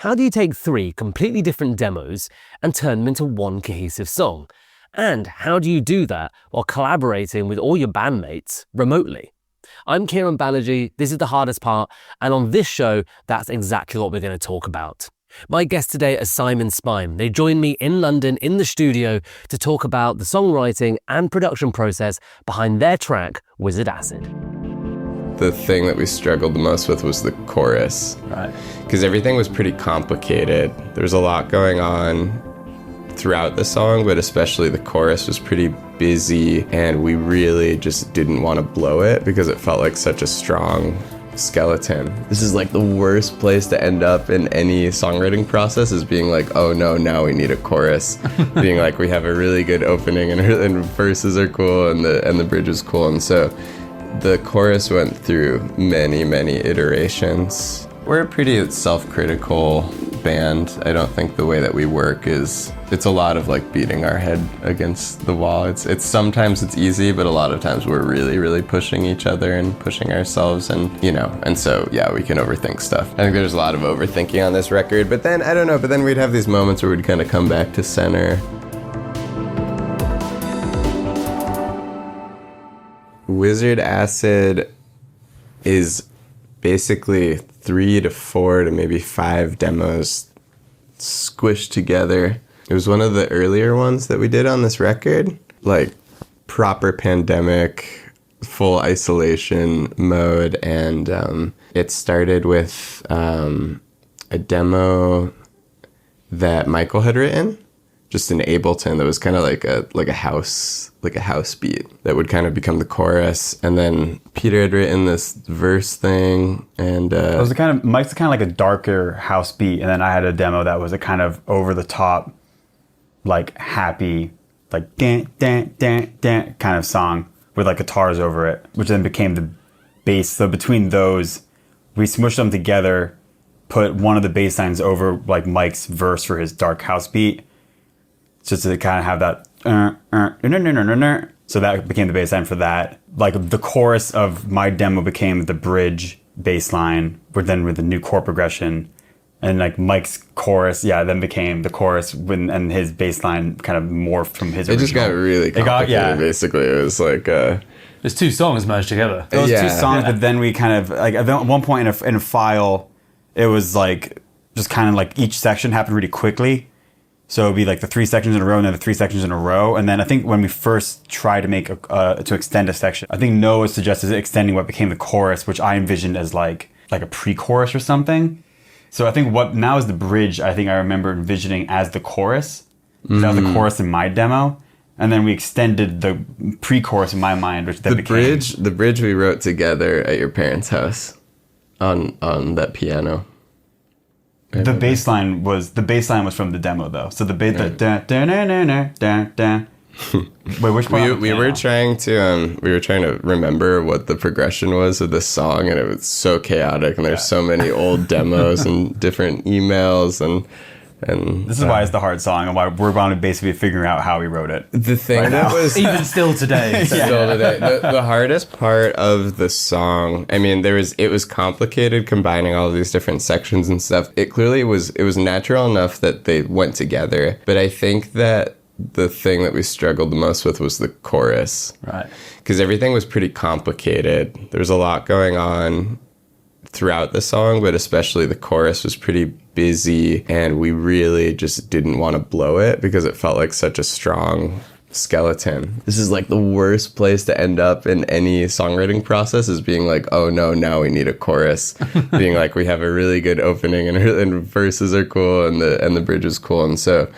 How do you take 3 completely different demos and turn them into one cohesive song? And how do you do that while collaborating with all your bandmates remotely? I'm Kieron Banerji, this is The Hardest Part, and on this show, that's exactly what we're going to talk about. My guests today are Psymon Spine. They joined me in London in the studio to talk about the songwriting and production process behind their track, Wizard Acid. The thing that we struggled the most with was the chorus. Right. Because everything was pretty complicated. There was a lot going on throughout the song, but especially the chorus was pretty busy, and we really just didn't want to blow it because it felt like such a strong skeleton. This is like the worst place to end up in any songwriting process, is being like, oh no, now we need a chorus. Being like, we have a really good opening and verses are cool and the bridge is cool. And so the chorus went through many iterations. We're a pretty self-critical band. I don't think the way that we work it's a lot of like beating our head against the wall. It's sometimes it's easy, but a lot of times we're really pushing each other and pushing ourselves, and so yeah, we can overthink stuff. I think there's a lot of overthinking on this record, but then I don't know, but then we'd have these moments where we'd kind of come back to center. Wizard Acid is basically 3 to 4 to maybe 5 demos squished together. It was one of the earlier ones that we did on this record, like proper pandemic, full isolation mode, and it started with a demo that Michael had written, just in Ableton, that was kind of like a house beat that would kind of become the chorus. And then Peter had written this verse thing, and it was Mike's kind of like a darker house beat, and then I had a demo that was a kind of over the top, like happy, like dan dan dan dan kind of song with like guitars over it, which then became the bass. So between those, we smushed them together, put one of the bass lines over like Mike's verse for his dark house beat, just to kind of have that so that became the bass line for that. Like the chorus of my demo became the bridge bass line, but then with the new chord progression, and like Mike's chorus then became the chorus and his bass line kind of morphed from his original. It just got really complicated. Basically it was like there's 2 songs merged together. Those 2 songs, but then we kind of like at one point in a file, it was like just kind of like each section happened really quickly. So it'd be like the 3 sections in a row and then the 3 sections in a row. And then I think when we first tried to make to extend a section, I think Noah suggested extending what became the chorus, which I envisioned as like a pre-chorus or something. So I think what now is the bridge, I think I remember envisioning as the chorus. Mm-hmm. That was the chorus in my demo. And then we extended the pre-chorus in my mind, which then became... The bridge we wrote together at your parents' house on that piano. The bass line was from the demo though. So the bass, Wait, which part? We were trying to remember what the progression was of the song, and it was so chaotic. And there's so many old demos and different emails, and this is why it's the hard song, and why we're going to basically figuring out how we wrote it. The thing right that was even still today. The hardest part of the song, I mean, it was complicated combining all of these different sections and stuff. It clearly was natural enough that they went together, but I think that the thing that we struggled the most with was the chorus. Right. Because everything was pretty complicated. There was a lot going on throughout the song, but especially the chorus was pretty busy, and we really just didn't want to blow it because it felt like such a strong skeleton. This is like the worst place to end up in any songwriting process, is being like, oh no, now we need a chorus. Being like, we have a really good opening and verses are cool and the bridge is cool. And so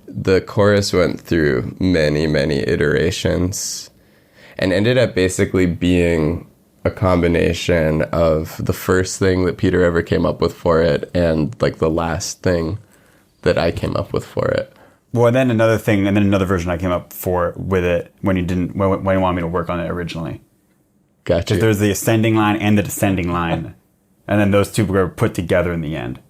the chorus went through many iterations and ended up basically being a combination of the first thing that Peter ever came up with for it and like the last thing that I came up with for it. Well, and then another thing, and then another version I came up for with it when you wanted me to work on it originally. Gotcha. There's the ascending line and the descending line, and then those 2 were put together in the end.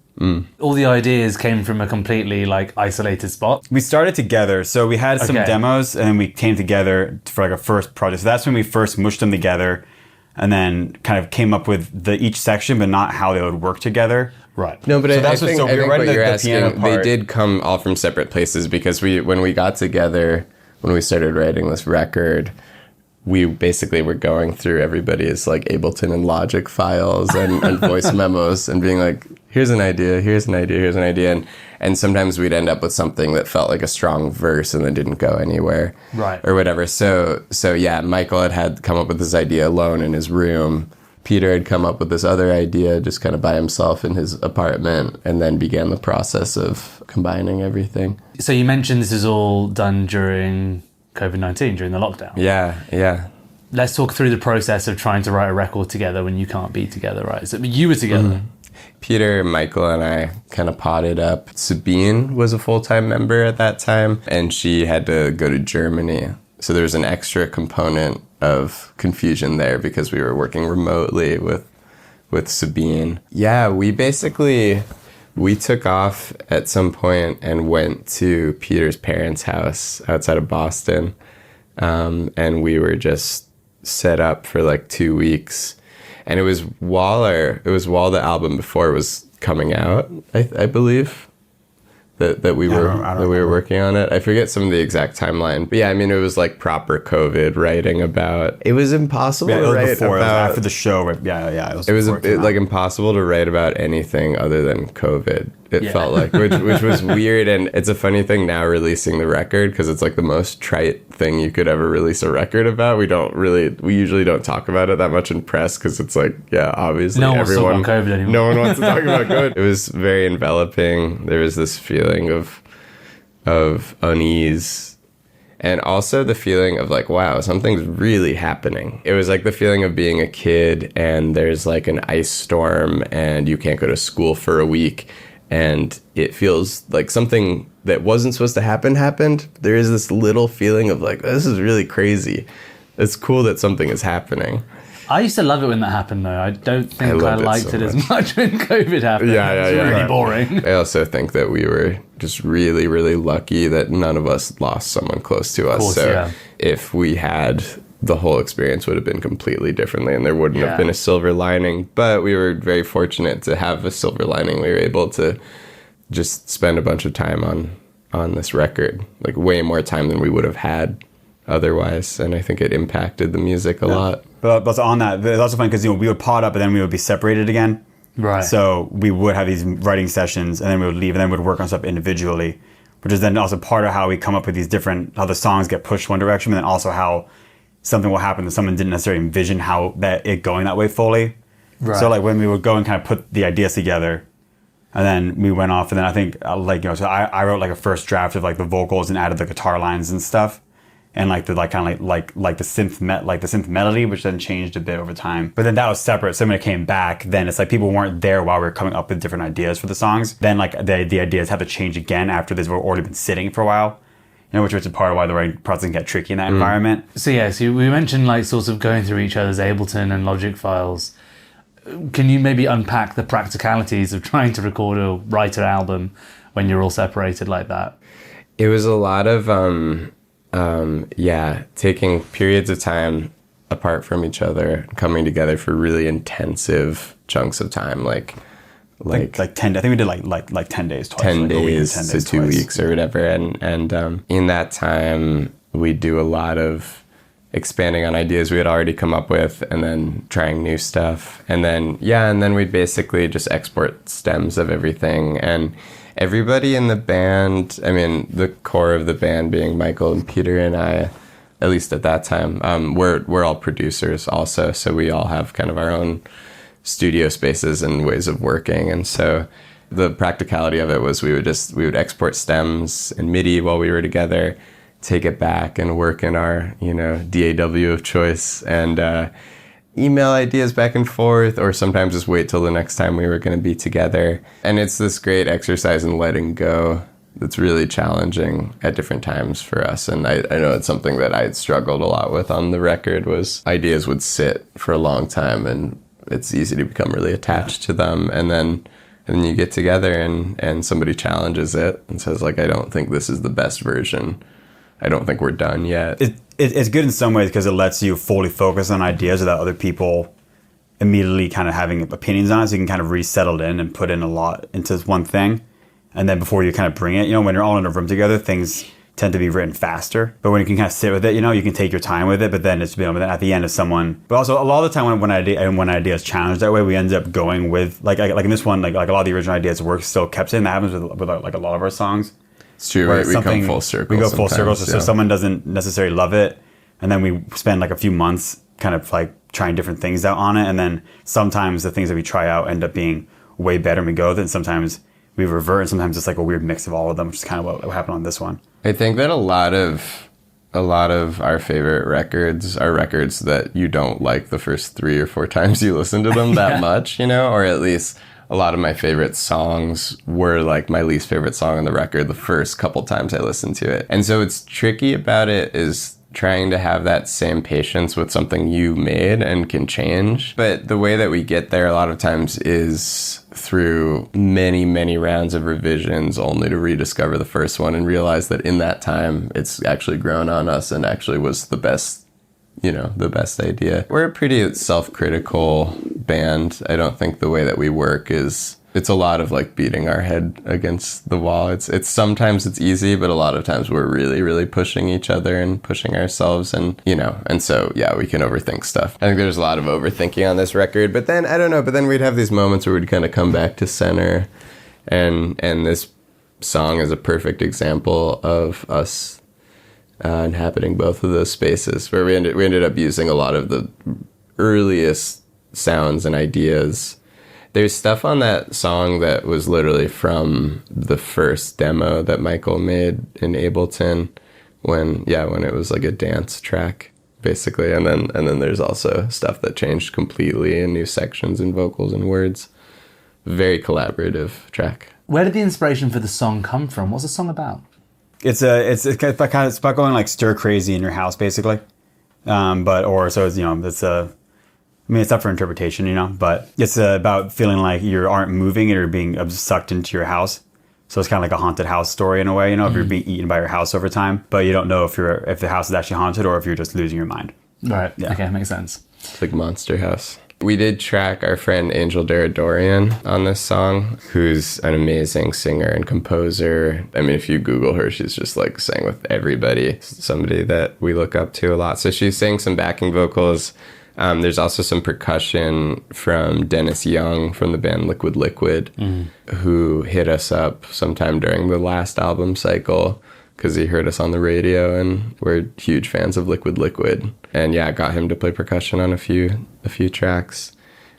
All the ideas came from a completely like isolated spot. We started together, so we had some demos, and then we came together for like a first project. So that's when we first mushed them together, and then kind of came up with each section, but not how they would work together. Right. No, but So I that's think, so I think right, what the you're piano asking, they part- did come all from separate places because when we got together, when we started writing this record, we basically were going through everybody's like Ableton and Logic files and voice memos and being like, here's an idea, here's an idea, here's an idea. And sometimes we'd end up with something that felt like a strong verse and then didn't go anywhere. Right. Or whatever. So yeah, Michael had come up with this idea alone in his room. Peter had come up with this other idea just kind of by himself in his apartment, and then began the process of combining everything. So you mentioned this is all done during COVID-19, during the lockdown. Yeah. Let's talk through the process of trying to write a record together when you can't be together, right? So you were together. Peter, Michael, and I kind of potted up. Sabine was a full-time member at that time, and she had to go to Germany. So there was an extra component of confusion there because we were working remotely with Sabine. Yeah, we took off at some point and went to Peter's parents' house outside of Boston, and we were just set up for like 2 weeks. And it was while the album before it was coming out, I believe, that we were working on it. I forget some of the exact timeline, but yeah, I mean, it was like proper COVID writing about. It was impossible to write before, about. it was after the show. Yeah. It was like impossible to write about anything other than COVID. It felt like, which was weird, and it's a funny thing now releasing the record because it's like the most trite thing you could ever release a record about. We usually don't talk about it that much in press because it's like, yeah, obviously No one wants to talk about COVID anymore. No one wants to talk about COVID. It was very enveloping. There was this feeling of unease, and also the feeling of like, wow, something's really happening. It was like the feeling of being a kid and there's like an ice storm and you can't go to school for a week. And it feels like something that wasn't supposed to happen happened. There is this little feeling of like, this is really crazy. It's cool that something is happening. I used to love it when that happened, though. I don't think I liked so it as much when COVID happened. Yeah. It was really boring. I also think that we were just really, really lucky that none of us lost someone close to us. Course, if we had, the whole experience would have been completely differently and there wouldn't have been a silver lining. But we were very fortunate to have a silver lining. We were able to just spend a bunch of time on this record, like way more time than we would have had otherwise. And I think it impacted the music a lot. But on that, it's also funny because we would pod up and then we would be separated again. Right. So we would have these writing sessions and then we would leave and then we would work on stuff individually, which is then also part of how we come up with these different, how the songs get pushed one direction, and then also how something will happen that someone didn't necessarily envision how that it going that way fully. Right. So like when we would go and kind of put the ideas together, and then we went off, and then I think so I wrote like a first draft of like the vocals and added the guitar lines and stuff, and like the the synth melody, which then changed a bit over time. But then that was separate. So when it came back, then it's like people weren't there while we were coming up with different ideas for the songs. Then like the ideas had to change again after they've already been sitting for a while. Which was a part of why the writing process can get tricky in that environment. So we mentioned like sort of going through each other's Ableton and Logic files. Can you maybe unpack the practicalities of trying to record or write an album when you're all separated like that? It was a lot of, taking periods of time apart from each other, coming together for really intensive chunks of time, like 10. I think we did like 10 days twice. 10 like days 10 to days 2 twice. weeks or whatever. And in that time, we do a lot of expanding on ideas we had already come up with and then trying new stuff. And then we'd basically just export stems of everything. And everybody in the band, I mean, the core of the band being Michael and Peter and I, at least at that time, we're all producers also. So we all have kind of our own studio spaces and ways of working. And so the practicality of it was we would export stems and MIDI while we were together, take it back and work in our, DAW of choice and email ideas back and forth, or sometimes just wait till the next time we were going to be together. And it's this great exercise in letting go that's really challenging at different times for us. And I know it's something that I had struggled a lot with on the record, was ideas would sit for a long time and it's easy to become really attached to them. And then you get together and somebody challenges it and says, like, I don't think this is the best version. I don't think we're done yet. It's good in some ways because it lets you fully focus on ideas without other people immediately kind of having opinions on it, so you can kind of resettle in and put in a lot into this one thing. And then before you kind of bring it, when you're all in a room together, things tend to be written faster. But when you can kind of sit with it, you can take your time with it. But then it's at the end of someone. But also a lot of the time when an idea is challenged that way, we end up going with like in this one, like a lot of the original ideas were still kept in. That happens with like a lot of our songs. It's true. We come full circle. We go full circle. So someone doesn't necessarily love it, and then we spend like a few months kind of like trying different things out on it. And then sometimes the things that we try out end up being way better, and we go with it. And sometimes we revert, and sometimes it's like a weird mix of all of them, which is kind of what happened on this one. I think that a lot of our favorite records are records that you don't like the first 3 or 4 times you listen to them that much, or at least a lot of my favorite songs were like my least favorite song on the record the first couple times I listened to it. And so what's tricky about it is trying to have that same patience with something you made and can change. But the way that we get there a lot of times is through many, many rounds of revisions, only to rediscover the first one and realize that in that time it's actually grown on us and actually was the best idea. We're a pretty self-critical band. I don't think the way that we work it's a lot of like beating our head against the wall. It's sometimes it's easy, but a lot of times we're really, really pushing each other and pushing ourselves, and so we can overthink stuff. I think there's a lot of overthinking on this record, but then I don't know, but then we'd have these moments where we'd kind of come back to center, and this song is a perfect example of us inhabiting both of those spaces, where we ended up using a lot of the earliest sounds and ideas. There's stuff on that song that was literally from the first demo that Michael made in Ableton when it was like a dance track basically, and then there's also stuff that changed completely and new sections and vocals and words. Very collaborative track. Where did the inspiration for the song come from? What's the song about? It's about going like stir crazy in your house basically, it's up for interpretation, but it's about feeling like you aren't moving and you're being sucked into your house. So it's kind of like a haunted house story in a way, if you're being eaten by your house over time, but you don't know if the house is actually haunted or if you're just losing your mind. Right. Yeah. Okay, makes sense. It's like Monster House. We did track our friend Angel Deradorian on this song, who's an amazing singer and composer. I mean, if you Google her, she's just like sang with everybody. Somebody that we look up to a lot. So she sang some backing vocals. There's also some percussion from Dennis Young from the band Liquid Liquid, who hit us up sometime during the last album cycle because he heard us on the radio, and we're huge fans of Liquid Liquid. And got him to play percussion on a few tracks.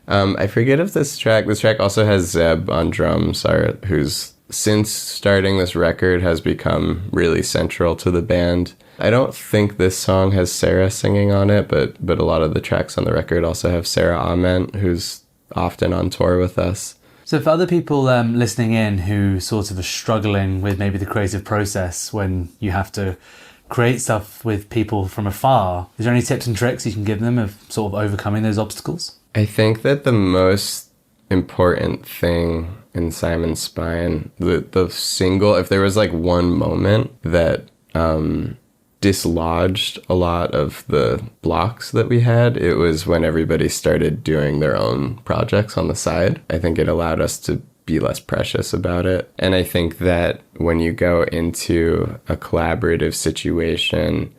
I forget if this track also has Zeb on drums, who's since starting this record has become really central to the band. I don't think this song has Sarah singing on it, but a lot of the tracks on the record also have Sarah Ament, who's often on tour with us. So for other people listening in who sort of are struggling with maybe the creative process when you have to create stuff with people from afar, is there any tips and tricks you can give them of sort of overcoming those obstacles? I think that the most important thing in Psymon Spine, the single, if there was like one moment that dislodged a lot of the blocks that we had, it was when everybody started doing their own projects on the side. I think it allowed us to be less precious about it. And I think that when you go into a collaborative situation,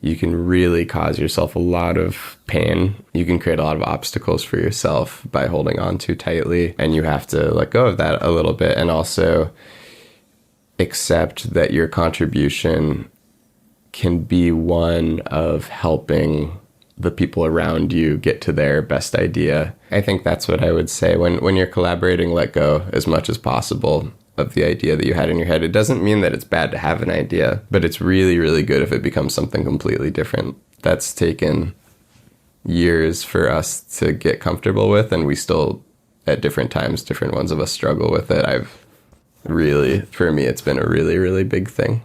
you can really cause yourself a lot of pain. You can create a lot of obstacles for yourself by holding on too tightly, and you have to let go of that a little bit, and also accept that your contribution can be one of helping the people around you get to their best idea. I think that's what I would say. When you're collaborating, let go as much as possible of the idea that you had in your head. It doesn't mean that it's bad to have an idea, but it's really, really good if it becomes something completely different. That's taken years for us to get comfortable with, and we still, at different times, different ones of us struggle with it. For me, it's been a really, really big thing.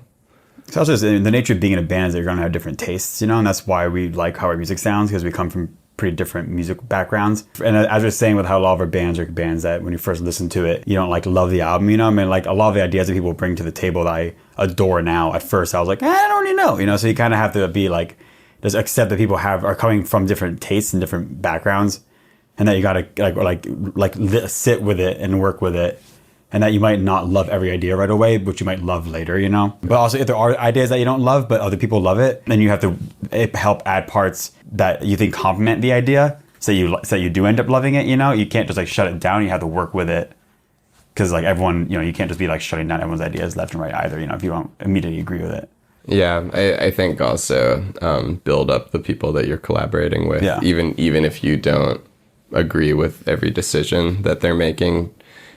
It's also just the nature of being in a band is that you're going to have different tastes, and that's why we like how our music sounds, because we come from pretty different music backgrounds. And as I was saying with how a lot of our bands are bands that when you first listen to it, you don't love the album, I mean, like a lot of the ideas that people bring to the table that I adore now, at first I was like, I don't really know, so you kind of have to be like, just accept that people are coming from different tastes and different backgrounds. and that you gotta sit with it and work with it, and that you might not love every idea right away, but you might love later, you know? But also if there are ideas that you don't love, but other people love it, then you have to help add parts that you think complement the idea, so you do end up loving it, you know? You can't just like shut it down, you have to work with it. Because like everyone, you know, you can't just be like shutting down everyone's ideas left and right either, you know, if you don't immediately agree with it. Yeah, I think also build up the people that you're collaborating with, even if you don't agree with every decision that they're making.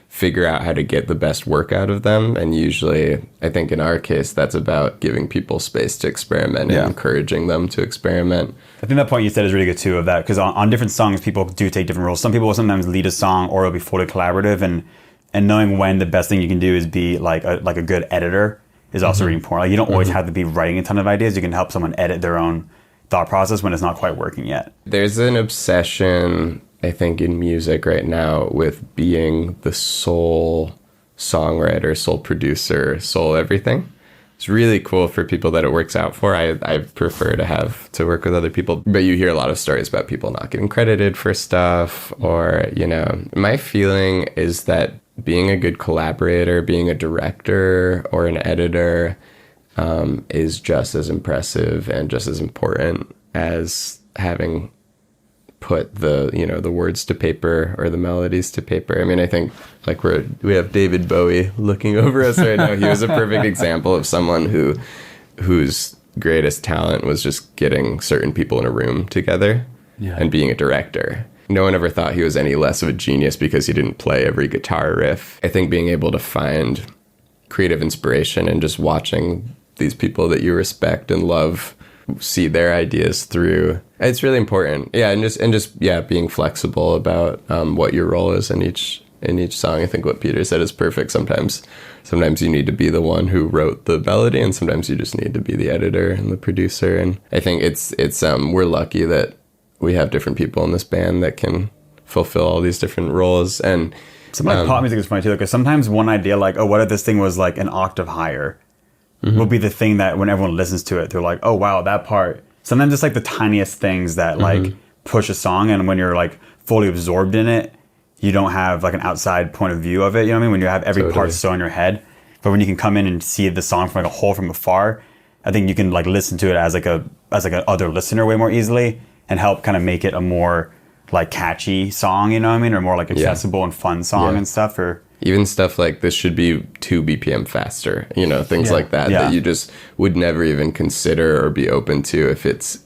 Figure out how to get the best work out of them, and usually, I think in our case, that's about giving people space to experiment and encouraging them to experiment. I think that point you said is really good too, of that, because on different songs, people do take different roles. Some people will sometimes lead a song, or it'll be fully collaborative, and knowing when the best thing you can do is be like a good editor is also really important. Like, you don't always have to be writing a ton of ideas. You can help someone edit their own thought process when it's not quite working yet. There's an obsession, I think, in music right now with being the sole songwriter, sole producer, sole everything. It's really cool for people that it works out for. I prefer to work with other people, but you hear a lot of stories about people not getting credited for stuff, or, you know, my feeling is that being a good collaborator, being a director or an editor, is just as impressive and just as important as having put the words to paper or the melodies to paper. I mean, I think like we have David Bowie looking over us right now. He was a perfect example of someone whose greatest talent was just getting certain people in a room together and being a director. No one ever thought he was any less of a genius because he didn't play every guitar riff. I think being able to find creative inspiration and just watching these people that you respect and love see their ideas through, it's really important. Yeah, and just being flexible about what your role is in each song. I think what Peter said is perfect. Sometimes you need to be the one who wrote the melody, and sometimes you just need to be the editor and the producer. And I think it's we're lucky that we have different people in this band that can fulfill all these different roles. And sometimes pop music is funny too, because sometimes one idea, like, oh, what if this thing was like an octave higher, will be the thing that when everyone listens to it, they're like, oh wow, that part. Sometimes it's like the tiniest things that like push a song, and when you're like fully absorbed in it, you don't have like an outside point of view of it, you know what I mean? When you have every part so in your head. But when you can come in and see the song from like a whole from afar, I think you can like listen to it as like an other listener way more easily, and help kind of make it a more like catchy song, you know what I mean? Or more like accessible and fun song and stuff. Or even stuff like this should be 2 BPM faster, you know, things like that, that you just would never even consider or be open to if it's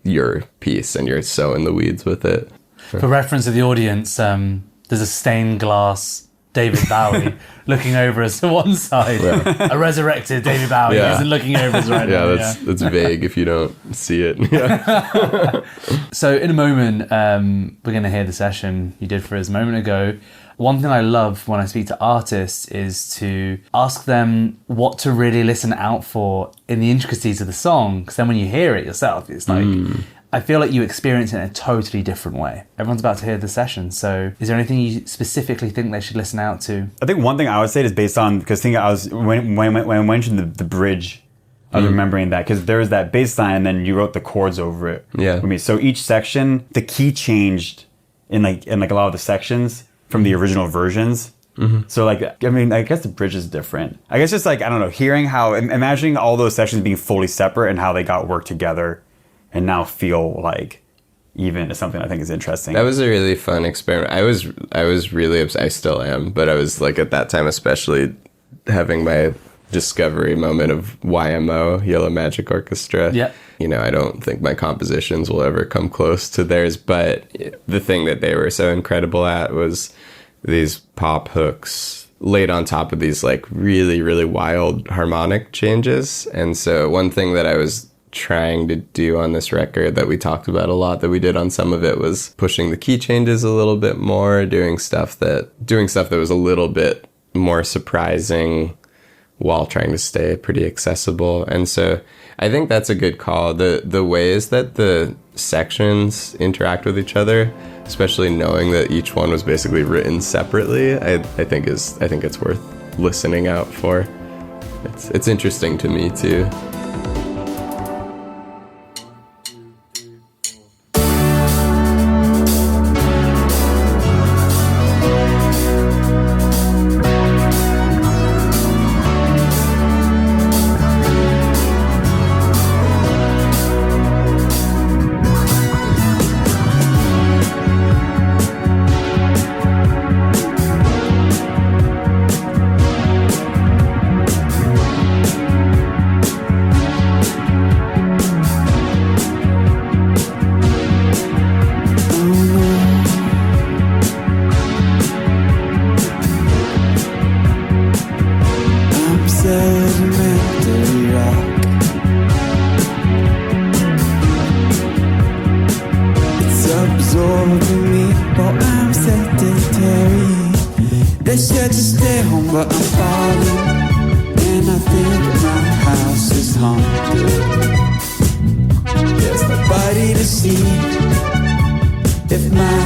your piece and you're so in the weeds with it. For reference to the audience, there's a stained glass David Bowie looking over us to one side. Yeah. A resurrected David Bowie isn't looking over us right now. That's vague if you don't see it. So in a moment, we're going to hear the session you did for us a moment ago. One thing I love when I speak to artists is to ask them what to really listen out for in the intricacies of the song, because then when you hear it yourself, it's like... I feel like you experience it in a totally different way. Everyone's about to hear the session, so is there anything you specifically think they should listen out to? I think one thing I would say is based on, because when I mentioned the bridge, I was remembering that, because there was that bass line and then you wrote the chords over it with me. So each section, the key changed in a lot of the sections from the original versions. So like, I mean, I guess the bridge is different. I guess just like, I don't know, imagining all those sections being fully separate and how they got worked together and now feel like even is something I think is interesting. That was a really fun experiment. I was really upset. I still am, but I was like at that time especially having my discovery moment of YMO, Yellow Magic Orchestra. Yeah. You know, I don't think my compositions will ever come close to theirs, but the thing that they were so incredible at was these pop hooks laid on top of these like really, really wild harmonic changes. And so one thing that I was trying to do on this record that we talked about a lot, that we did on some of it, was pushing the key changes a little bit more, doing stuff that was a little bit more surprising while trying to stay pretty accessible. And so I think that's a good call. The ways that the sections interact with each other, especially knowing that each one was basically written separately, I think it's worth listening out for. It's interesting to me too. haunted. There's nobody to see if my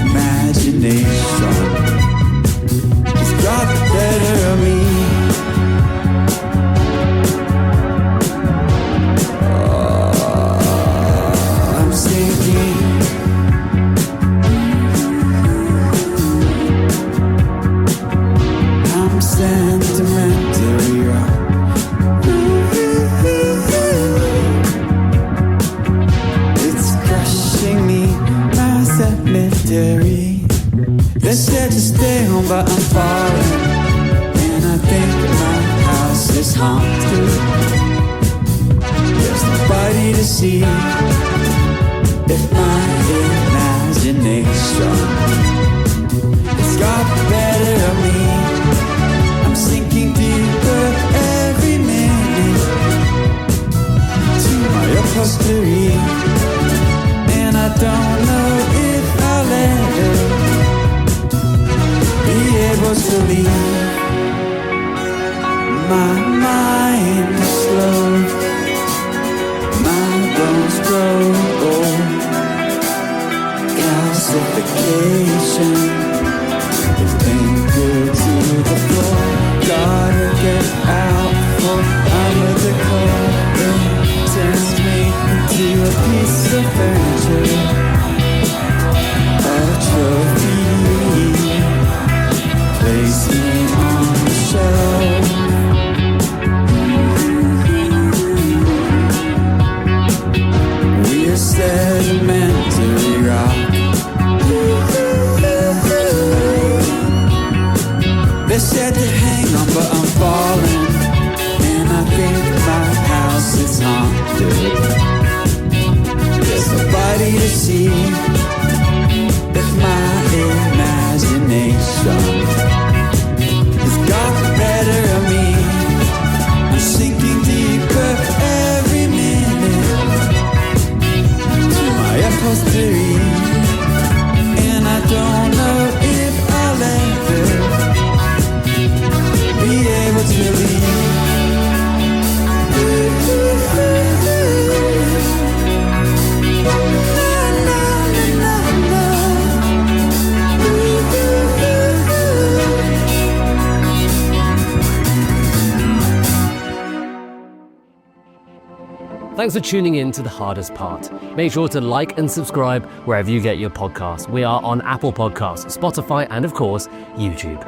imagination has got the better of me. I'm sinking. I'm sentimentally wrong. It's crushing me, my cemetery. They said to stay home, but I'm falling, and I think my house is haunted. There's nobody to see if my imagination has got the better of me. I'm sinking deeper every minute to my upholstery, and I don't know if I'll ever be able to leave. My mind is slow, my bones grow old. Calcification is anchored to the floor. Gotta get out from under the cold. It turns me into a piece of furniture, a trophy. Place me on the shelf. We're sedimentary rock. They said to hang on, but I'm falling, and I think my house is haunted. There's nobody to see if my imagination has got the better of me. I'm sinking deeper every minute to my upholstery, and I don't know if I'll ever be able to leave. Thanks for tuning in to The Hardest Part. Make sure to like and subscribe wherever you get your podcasts. We are on Apple Podcasts, Spotify, and of course, YouTube.